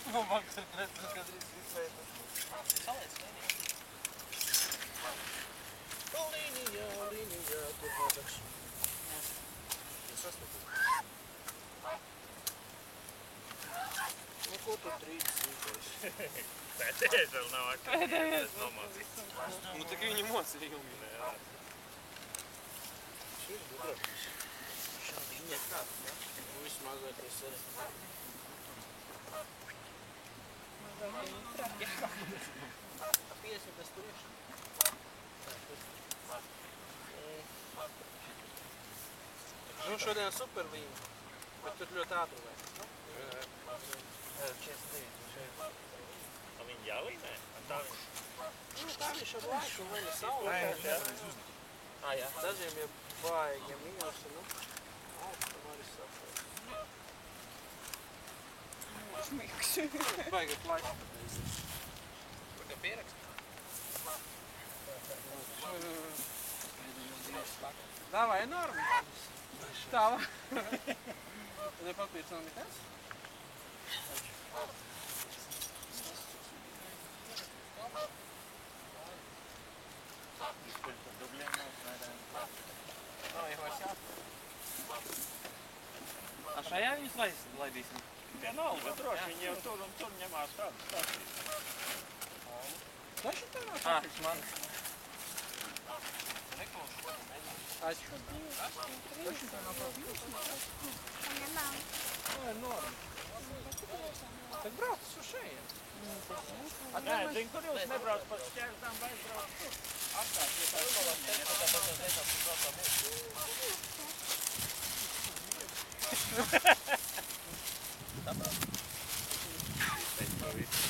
Nu, man, kad drīz izpēta. Salēc, līnijā, tur vajadzaks. Es sastapū. Nu, ko tu trīcis īpais? Pēdējais vēl nav aktīvi. Tas nomocīts. Nu, tik viņi mocīja ilgi. Šis gudrākais. Šādi viņa kā, ja? Nu, vismazākais arī. Mazākais traki. 50 bez priekšā. Nu, šodien superlīna, bet tur ļoti ātri vajag. 49. Un viņi jālīnē? Tā viņš? Nu, tā viņš ar laiku, vai ne saulē. Jā, dažiem ir baigi mīļos, nu, augstam arī saprast. Šmiks. Baigi plaši. Kur tev pierakst? Davai, norma. Tā va. Vai papīrs nav nekas? A šajā jūs laidīsim? Vienalga, droši viņi jau tur un tur ņemās tādu stāstīt. Taču tā nav papīrs man. Aču. Taču tā nav papīrs. Tā ir norma. Tad brauc uz šeit. Nē, zinu, kur jūs nebrauc par šķērsdām vai brauc tur. Atstāt, ja tā kolonija, ja tā pašās lietās, kur braucā mūsu. Tā brauc. Izteikt to visu.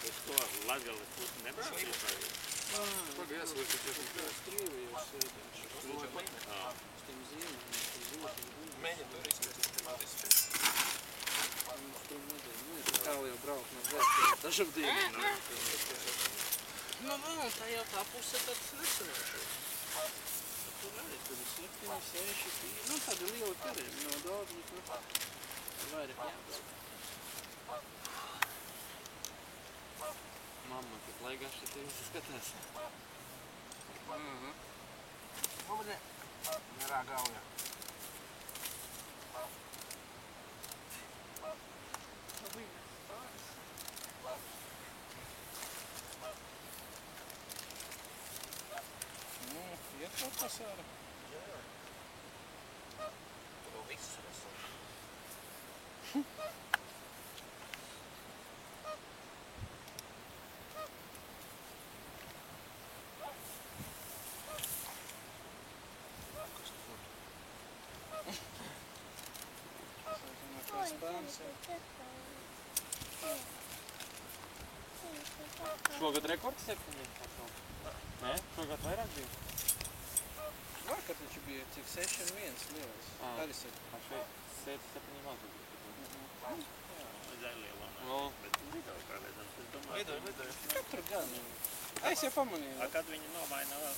Uz to Latgales pusi nebrauc iespēju? Pagaid, jāsaliek, ka tas Krievija jau sēdēš. Uz tiem zīmēm, Mēģi tur izskatīt tematiski. Kā jau braukt no Zēstiem dažam dienām. Nu, tā jau tā puse tad nesanāšu. Tur arī, tur ir 7, 6, 5, nu tādi lieli kariem, no daudz, bet nu, vairāk jābrauc. Mamma, kad laigās šeit visi skatās. Pobudē, nerā gaujā. Ir kaut kas arī? Jā. Tur jau viss esam. Šogad rekords 7 pasauli? Nē, šogad vairāk bija? Vakar taču bija cik 6 un 1 lielas. Arī 7. A šeit 7 mazu bija. Zaļie Nu. lanā. Bet video kādēļ, es domāju. Video. Katru gadu. Es jau pamanīju. A kad viņi nomaina vēl?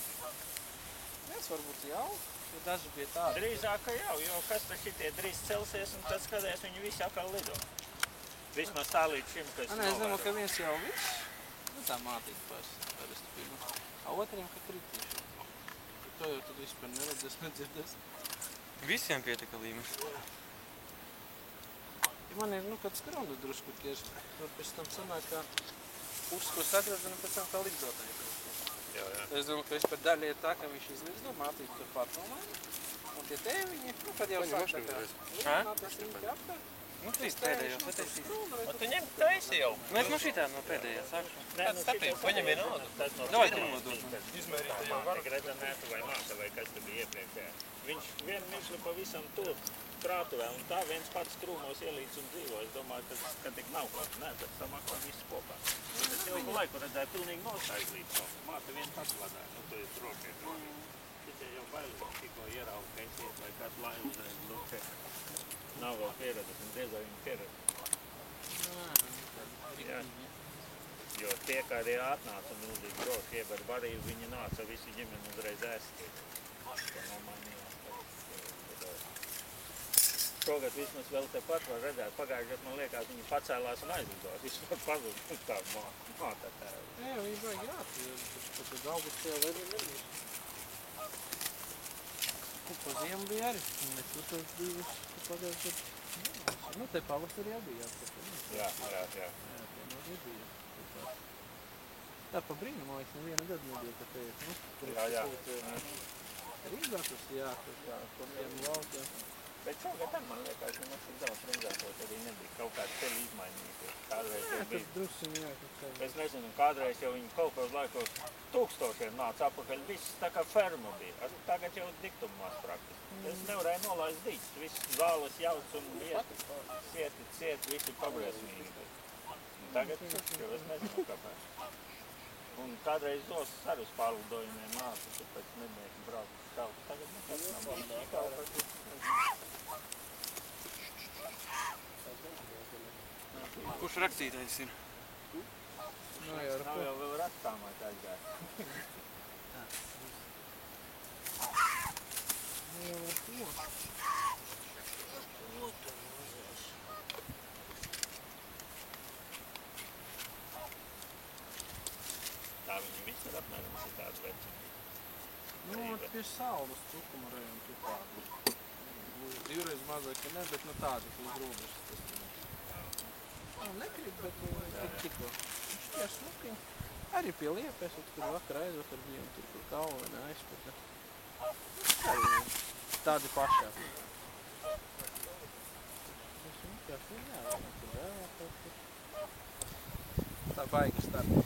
Es varbūt jau. Ja daži bija tādi. Drīzāk, ka jau, jo kas te šitie drīz celsies un tad skaties, viņi visi atkal lido. Vismaz tā līdz šim, kas Nē, es domāju, ka viens jau viss. Nu tā mātīt parasti bija. A otriem, ka kritīši. To jau tad vispār neredzēs, nedzirdēs. Visiem pietika līmenis. Ja man ir, nu, kad skrundu drusku kies, tad pēc tam sanāk, ka puses, ko sagradzina, pēc tam kā likdotai. Jā. Es domāju, ka vispār daļa ir tā, ka viņš izlīdz, mātīt tur pārnomāja. Un tie tēviņi, nu, kad jau sāk tā kā līdināties riņķi apkārt. Nu, trīs pēdējos, taisīs. Un tu ņem taisi jau? Nu, es no šitā no pēdējā sākšu. Nē, nu starpība, paņem vienaldu. Davai pirmo došu. Izmērīt jau var. Gredzenētu vai māsa vai kas te bija iepriekšējā. Viņš vienu mirkli pavisam tur krātuvē un tā viens pats krūmos ielīdz un dzīvo. Es domāju, ka tik nav klāt. Nē, bet samakā viss kopā. Es ilgu laiku redzēju pilnīgi nostājas līdz to. Māte vien pats vadāja. Nu, tu esi rokai. Šitie jau bailīgi tikko ierauga, ka esiet vai kāds lai uzreiz lukē. Nav vēl pieredzes un diez vai viņi pieredz. Jā. Jo tie, kādi atnāca milzīgi droši ieber barību, viņi nāca visi ģimeni uzreiz ēst. To nomainījās. šogad vismaz vēl tepat var redzēt. Pagājušajā gadā, man liekas, viņi pacēlās un aizlidos. Vispār pazūd tā māta tēva. Jā, viņi vajag jāatver, tad augustā vēl nebija. Pa ziemu bija arī. Mēs tur divus pagājušajā gadā. Nu, te pavasarī jau bija jāatver. Jā. Jā, tie mums nebija. Tā pa brīnu, man liekas, neviena gada nebija, ka te ir. Jā. Rīgā tas jāatver tā, pa vienu valdu. Bet šogad tam, man liekas, ka mums ir daudz redzētos arī nebija kaut kāds ceļu izmaiņīties. Kādreiz jau bija. Drusiņi jā, kaut kā. Es nezinu, kādreiz jau viņi kaut kādos laikos tūkstošiem nāca apakaļ. Viss tā kā ferma bija. Tagad jau diktumās praktiski. Es nevarēju nolaist dīķis. Viss zāles jauc un ciet, visi pabriesmīgi. Tagad jau es nezinu, kāpēc. Un kādreiz Zosas arī uz pārlidojumiem nāca, tāpēc nebija braukt uz kaut. Tagad nekad nav bijis kaut kas. Kurš rakstītais ir? Nav jau vēl rakstāmāt aizgāja. Tā viņi visi ir apmēram citādi vecumi. Nu, pie saules trukuma rajona pie tādu. Divreiz mazāk, ka ne, bet nu tādi uz robežas tas ir. Nekrīt, bet tikko. Šķier smuki. Arī pie Liepes, tur vakar aizvakar bijām, tur kalva vai aizpaka. Arī tādi pašā. Tā baigi starta.